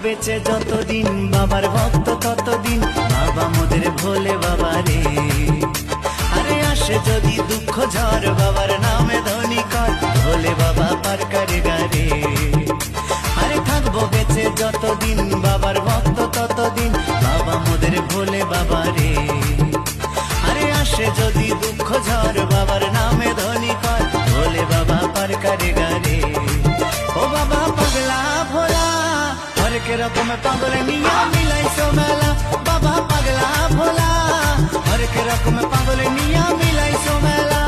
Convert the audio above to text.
বেঁচে যতদিন বাবার ভক্ত ততদিন বাবা মোদের ভোলে বাবা রে। আরে আসে যদি দুঃখ ঝড় বাবার নামে ধনী কর ভোলে বাবা পার করে গারে। আরে থাকবো বেঁচে যতদিন বাবার ভক্ত ততদিন বাবা মোদের ভোলে বাবা রে। আরে আসে যদি দুঃখ ঝড় বাবার নামে ধনী কর ভোলে বাবা পার করে গারে। ও বাবা পাগলা ভোলা হরেক রকম পাগল নিয়া মিলাইছো মেলা। বাবা পাগলা ভোলা হরেক রকম পাগল নিয়া মিলাইছো মেলা।